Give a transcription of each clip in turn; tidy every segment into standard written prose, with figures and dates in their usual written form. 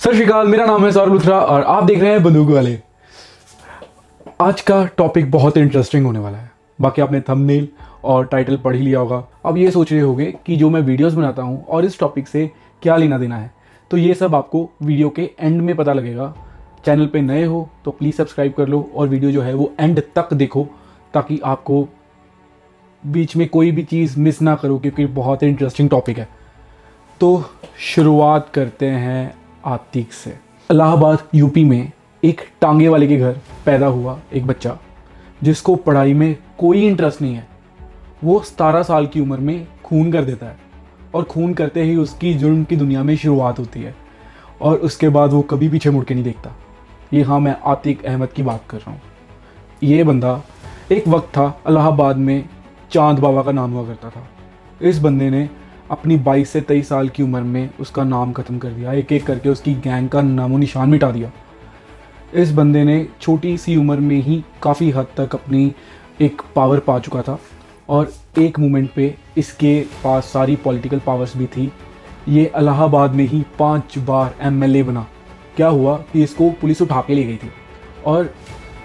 सत श्री अकाल, मेरा नाम है सौरभ लुथरा और आप देख रहे हैं बंदूक वाले। आज का टॉपिक बहुत इंटरेस्टिंग होने वाला है। बाकी आपने थंबनेल और टाइटल पढ़ ही लिया होगा। अब ये सोच रहे होंगे कि जो मैं वीडियोस बनाता हूँ और इस टॉपिक से क्या लेना देना है, तो ये सब आपको वीडियो के एंड में पता लगेगा। चैनल पे नए हो तो प्लीज़ सब्सक्राइब कर लो और वीडियो जो है वो एंड तक देखो, ताकि आपको बीच में कोई भी चीज़ मिस ना करो, क्योंकि बहुत इंटरेस्टिंग टॉपिक है। तो शुरुआत करते हैं आतिक से। इलाहाबाद यूपी में एक टांगे वाले के घर पैदा हुआ एक बच्चा, जिसको पढ़ाई में कोई इंटरेस्ट नहीं है। वो 17 साल की उम्र में खून कर देता है और खून करते ही उसकी जुर्म की दुनिया में शुरुआत होती है और उसके बाद वो कभी पीछे मुड़ के नहीं देखता। ये हाँ, मैं आतिक अहमद की बात कर रहा हूँ। ये बंदा एक वक्त था इलाहाबाद में चांद बाबा का नाम हुआ करता था। इस बंदे ने अपनी 22 से 23 साल की उम्र में उसका नाम ख़त्म कर दिया, एक एक करके उसकी गैंग का नामो निशान मिटा दिया। इस बंदे ने छोटी सी उम्र में ही काफ़ी हद तक अपनी एक पावर पा चुका था और एक मोमेंट पे इसके पास सारी पॉलिटिकल पावर्स भी थी। ये इलाहाबाद में ही 5 बार एमएलए बना। क्या हुआ कि इसको पुलिस उठा के ले गई थी और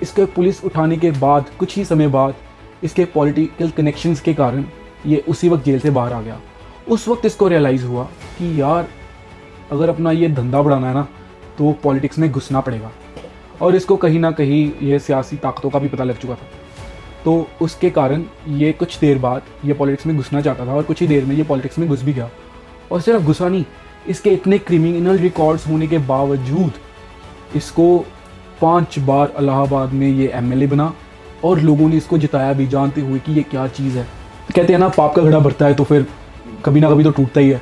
इसके पुलिस उठाने के बाद कुछ ही समय बाद इसके पॉलिटिकल कनेक्शंस के कारण ये उसी वक्त जेल से बाहर आ गया। उस वक्त इसको रियलाइज़ हुआ कि यार, अगर अपना ये धंधा बढ़ाना है ना, तो पॉलिटिक्स में घुसना पड़ेगा। और इसको कहीं ना कहीं ये सियासी ताकतों का भी पता लग चुका था। तो उसके कारण ये कुछ देर बाद ये पॉलिटिक्स में घुसना चाहता था और कुछ ही देर में ये पॉलिटिक्स में घुस भी गया। और सिर्फ घुसा नहीं, इसके इतने क्रिमिनल रिकॉर्ड्स होने के बावजूद इसको 5 बार इलाहाबाद में ये एमएलए बना और लोगों ने इसको जिताया भी, जानते हुए कि ये क्या चीज़ है। कहते हैं ना, पाप का घड़ा भरता है तो फिर कभी ना कभी तो टूटता ही है।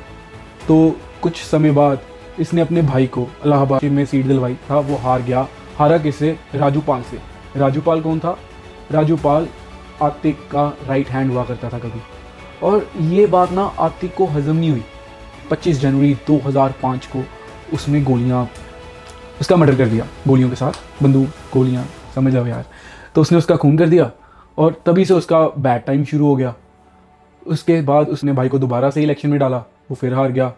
तो कुछ समय बाद इसने अपने भाई को इलाहाबाद में सीट दिलवाई था। वो हार गया। हारा किससे? राजूपाल से। राजूपाल कौन था? राजूपाल आतिक का राइट हैंड हुआ करता था कभी। और ये बात ना आतिक को हजम नहीं हुई। 25 जनवरी 2005 को उसने उसका मर्डर कर दिया, गोलियों के साथ, बंदूक गोलियाँ, समझ जाओ यार। तो उसने उसका खून कर दिया और तभी से उसका बैड टाइम शुरू हो गया। उसके बाद उसने भाई को दोबारा से इलेक्शन में डाला, वो फिर हार गया।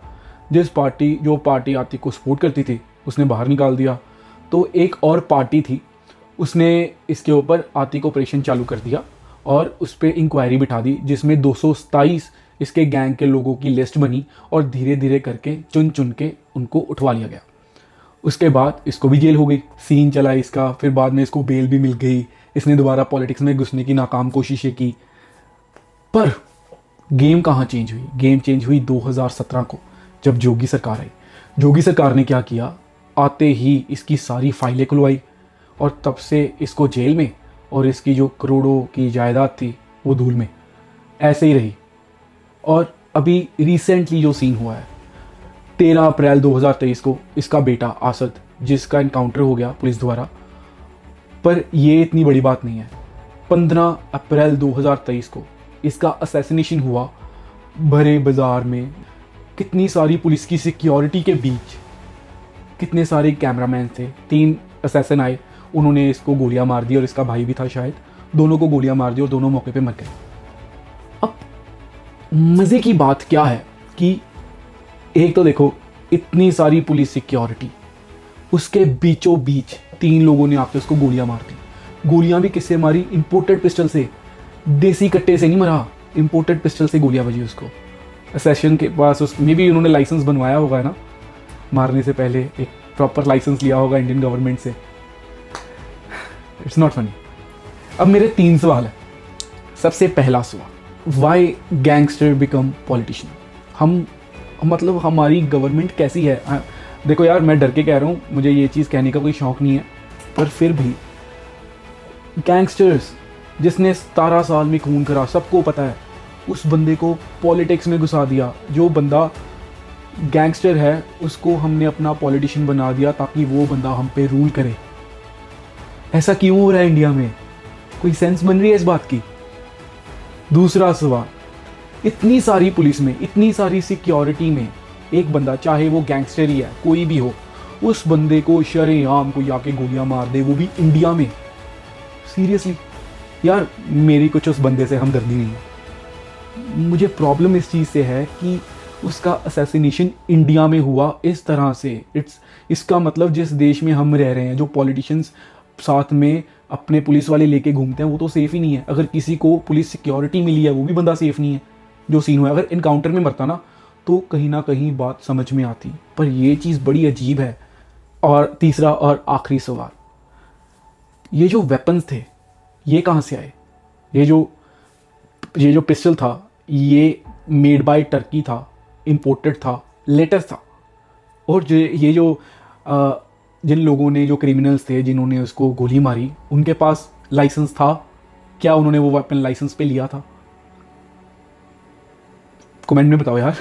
जो पार्टी आतिक को सपोर्ट करती थी उसने बाहर निकाल दिया। तो एक और पार्टी थी, उसने इसके ऊपर आतिक ऑपरेशन चालू कर दिया और उस पर इंक्वायरी बिठा दी, जिसमें 227 इसके गैंग के लोगों की लिस्ट बनी और धीरे धीरे करके चुन चुन के उनको उठवा लिया गया। उसके बाद इसको भी जेल हो गई, सीन चला इसका। फिर बाद में इसको बेल भी मिल गई। इसने दोबारा पॉलिटिक्स में घुसने की नाकाम कोशिशें की। पर गेम कहाँ चेंज हुई? गेम चेंज हुई 2017 को, जब जोगी सरकार आई। जोगी सरकार ने क्या किया? आते ही इसकी सारी फाइलें खुलवाई और तब से इसको जेल में, और इसकी जो करोड़ों की जायदाद थी वो धूल में ऐसे ही रही। और अभी रिसेंटली जो सीन हुआ है, 13 अप्रैल 2023 को इसका बेटा आसद, जिसका इनकाउंटर हो गया पुलिस द्वारा, पर ये इतनी बड़ी बात नहीं है। 15 अप्रैल 2023 को इसका असैसिनेशन हुआ भरे बाजार में। कितनी सारी पुलिस की सिक्योरिटी के बीच कितने सारे कैमरामैन थे। 3 असैसिन आए, उन्होंने इसको गोलियां मार दी और इसका भाई भी था शायद, दोनों को गोलियां मार दी और दोनों मौके पे मर गए। अब मज़े की बात क्या है कि एक तो देखो, इतनी सारी पुलिस सिक्योरिटी, उसके बीचों बीच 3 लोगों ने आके उसको गोलियां मार दी। गोलियां भी किससे मारी? इंपोर्टेड पिस्टल से, देसी कट्टे से नहीं मरा, इंपोर्टेड पिस्टल से गोलियां बजी उसको। असैसिन के पास उसमें भी उन्होंने लाइसेंस बनवाया होगा ना, मारने से पहले एक प्रॉपर लाइसेंस लिया होगा इंडियन गवर्नमेंट से। It's not funny. अब मेरे 3 सवाल है। सबसे पहला सवाल, वाई गैंगस्टर बिकम पॉलिटिशियन? मतलब हमारी गवर्नमेंट कैसी है? देखो यार, मैं डर के कह रहा हूँ, मुझे ये चीज़ कहने का कोई शौक नहीं है, पर फिर भी गैंगस्टर्स जिसने 17 साल में खून करा, सबको पता है, उस बंदे को पॉलिटिक्स में घुसा दिया। जो बंदा गैंगस्टर है उसको हमने अपना पॉलिटिशियन बना दिया ताकि वो बंदा हम पे रूल करे। ऐसा क्यों हो रहा है इंडिया में? कोई सेंस बन रही है इस बात की? दूसरा सवाल, इतनी सारी पुलिस में, इतनी सारी सिक्योरिटी में एक बंदा, चाहे वो गैंगस्टर ही है, कोई भी हो, उस बंदे को शरेआम कोई आके गोलियां मार दे, वो भी इंडिया में। सीरियसली यार, मेरी कुछ उस बंदे से हमदर्दी नहीं है। मुझे प्रॉब्लम इस चीज़ से है कि उसका असैसिनेशन इंडिया में हुआ इस तरह से। इसका मतलब जिस देश में हम रह रहे हैं, जो पॉलिटिशियंस साथ में अपने पुलिस वाले लेके घूमते हैं, वो तो सेफ़ ही नहीं है। अगर किसी को पुलिस सिक्योरिटी मिली है, वो भी बंदा सेफ़ नहीं है। जो सीन हुआ, अगर इनकाउंटर में मरता ना तो कहीं ना कहीं बात समझ में आती, पर ये चीज़ बड़ी अजीब है। और तीसरा और आखिरी सवाल, ये जो वेपन्स थे ये कहाँ से आए? ये जो पिस्टल था ये मेड बाय टर्की था, इम्पोर्टेड था, लेटेस्ट था। और ये जो जिन लोगों ने, जो क्रिमिनल्स थे जिन्होंने उसको गोली मारी, उनके पास लाइसेंस था क्या? उन्होंने वो वेपन लाइसेंस पे लिया था? कमेंट में बताओ यार।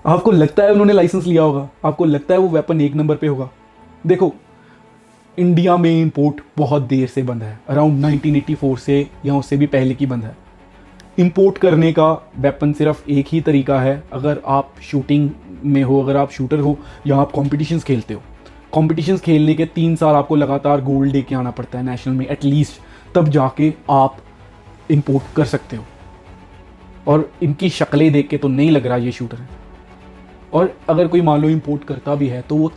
आपको लगता है उन्होंने लाइसेंस लिया होगा? आपको लगता है वो वेपन 1 नंबर पे होगा? देखो, इंडिया में इंपोर्ट बहुत देर से बंद है, अराउंड 1984 से या उससे भी पहले की बंद है। इंपोर्ट करने का वेपन सिर्फ एक ही तरीका है, अगर आप शूटिंग में हो, अगर आप शूटर हो या आप कॉम्पिटिशन्स खेलते हो। कॉम्पिटिशन्स खेलने के 3 साल आपको लगातार गोल्ड लेके आना पड़ता है नेशनल में एटलीस्ट, तब जाके आप इंपोर्ट कर सकते हो। और इनकी शक्लें देख के तो नहीं लग रहा ये शूटर है। और अगर कोई मान लो इंपोर्ट करता भी है तो वो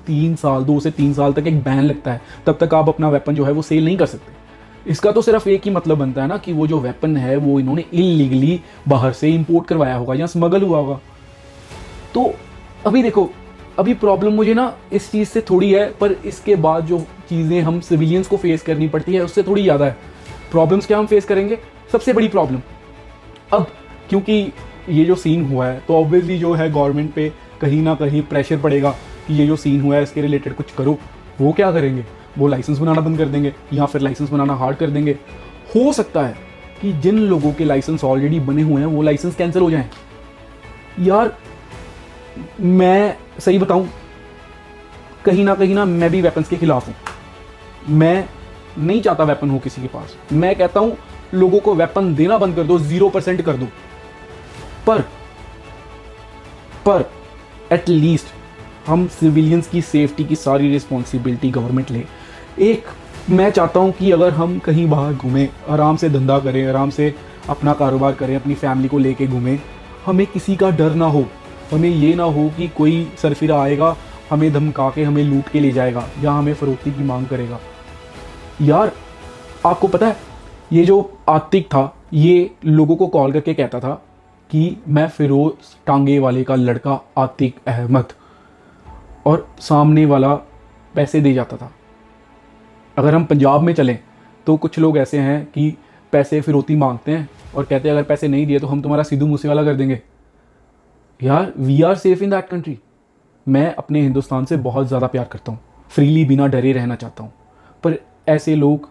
2 से 3 साल तक एक बैन लगता है, तब तक आप अपना वेपन जो है वो सेल नहीं कर सकते। इसका तो सिर्फ एक ही मतलब बनता है ना कि वो जो वेपन है वो इन्होंने इलीगली बाहर से इंपोर्ट करवाया होगा या स्मगल हुआ होगा। तो अभी देखो, अभी प्रॉब्लम मुझे ना इस चीज़ से थोड़ी है, पर इसके बाद जो चीज़ें हम सिविलियंस को फेस करनी पड़ती है उससे थोड़ी ज़्यादा है। प्रॉब्लम्स क्या हम फेस करेंगे? सबसे बड़ी प्रॉब्लम, अब क्योंकि ये जो सीन हुआ है तो ऑब्वियसली जो है गवर्नमेंट पे कहीं ना कहीं प्रेशर पड़ेगा कि ये जो सीन हुआ है इसके रिलेटेड कुछ करो। वो क्या करेंगे? वो लाइसेंस बनाना बंद कर देंगे या फिर लाइसेंस बनाना हार्ड कर देंगे। हो सकता है कि जिन लोगों के लाइसेंस ऑलरेडी बने हुए हैं वो लाइसेंस कैंसिल हो जाएं। यार मैं सही बताऊं, कहीं ना मैं भी वेपन्स के खिलाफ हूं। मैं नहीं चाहता वेपन हो किसी के पास। मैं कहता हूं लोगों को वेपन देना बंद कर दो, 0% कर दो। पर एटलीस्ट हम सिविलियंस की सेफ्टी की सारी रिस्पॉन्सिबिलिटी गवर्नमेंट ले। एक मैं चाहता हूं कि अगर हम कहीं बाहर घूमें, आराम से धंधा करें, आराम से अपना कारोबार करें, अपनी फैमिली को लेके घूमें, हमें किसी का डर ना हो। हमें ये ना हो कि कोई सरफिरा आएगा, हमें धमका के हमें लूट के ले जाएगा या हमें फरोख्ती की मांग करेगा। यार आपको पता है, ये जो आतिक था ये लोगों को कॉल करके कहता था कि मैं फिरोज टांगे वाले का लड़का आतिक अहमद, और सामने वाला पैसे दे जाता था। अगर हम पंजाब में चलें तो कुछ लोग ऐसे हैं कि पैसे फिरौती मांगते हैं और कहते हैं अगर पैसे नहीं दिए तो हम तुम्हारा सिद्धू मूसेवाला कर देंगे। यार we are safe in that country. मैं अपने हिंदुस्तान से बहुत ज़्यादा प्यार करता हूँ, फ्रीली बिना डरे रहना चाहता हूँ, पर ऐसे लोग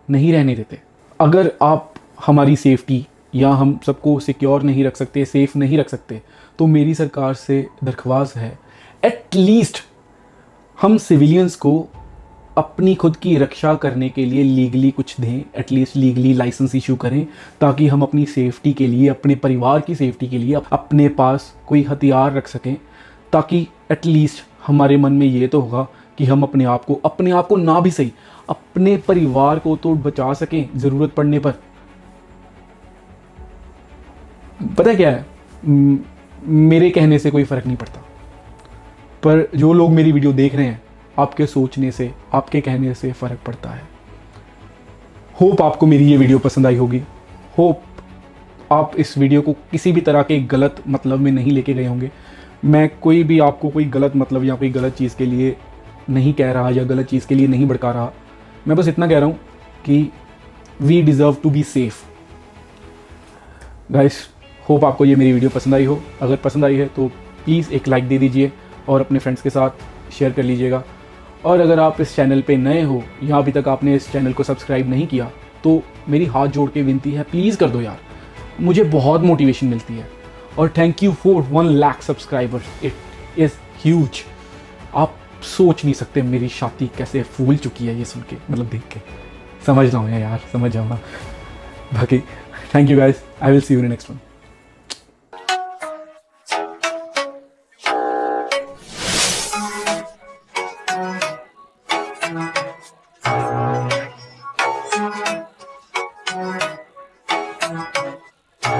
नहीं रहने देते। अगर आप हमारी सेफ्टी या हम सबको सिक्योर नहीं रख सकते, सेफ नहीं रख सकते, तो मेरी सरकार से दरख्वास्त है एटलीस्ट हम सिविलियंस को अपनी खुद की रक्षा करने के लिए लीगली कुछ दें, एटलीस्ट लीगली लाइसेंस इशू करें, ताकि हम अपनी सेफ्टी के लिए, अपने परिवार की सेफ्टी के लिए अपने पास कोई हथियार रख सकें, ताकि एटलीस्ट हमारे मन में ये तो होगा कि हम अपने आप को ना भी सही, अपने परिवार को तो बचा सकें ज़रूरत पड़ने पर। पता है क्या है, मेरे कहने से कोई फ़र्क नहीं पड़ता, पर जो लोग मेरी वीडियो देख रहे हैं, आपके सोचने से, आपके कहने से फ़र्क पड़ता है। होप आपको मेरी ये वीडियो पसंद आई होगी। होप आप इस वीडियो को किसी भी तरह के गलत मतलब में नहीं लेके गए होंगे। मैं कोई भी आपको कोई गलत मतलब या कोई गलत चीज़ के लिए नहीं कह रहा या गलत चीज़ के लिए नहीं भड़का रहा। मैं बस इतना कह रहा हूँ कि we deserve to be safe. Guys, hope आपको ये मेरी वीडियो पसंद आई हो। अगर पसंद आई है तो प्लीज़ एक लाइक दे दीजिए और अपने फ्रेंड्स के साथ शेयर कर लीजिएगा। और अगर आप इस चैनल पे नए हो या अभी तक आपने इस चैनल को सब्सक्राइब नहीं किया तो मेरी हाथ जोड़ के विनती है, प्लीज़ कर दो यार, मुझे बहुत मोटिवेशन मिलती है। और thank you for 1 lakh subscribers, it is huge. आप सोच नहीं सकते मेरी छाती कैसे फूल चुकी है ये सुन के, मतलब देख के। समझ रहा हूँ यार, समझ जाऊँगा। बाकी thank you guys, I will see you in next one.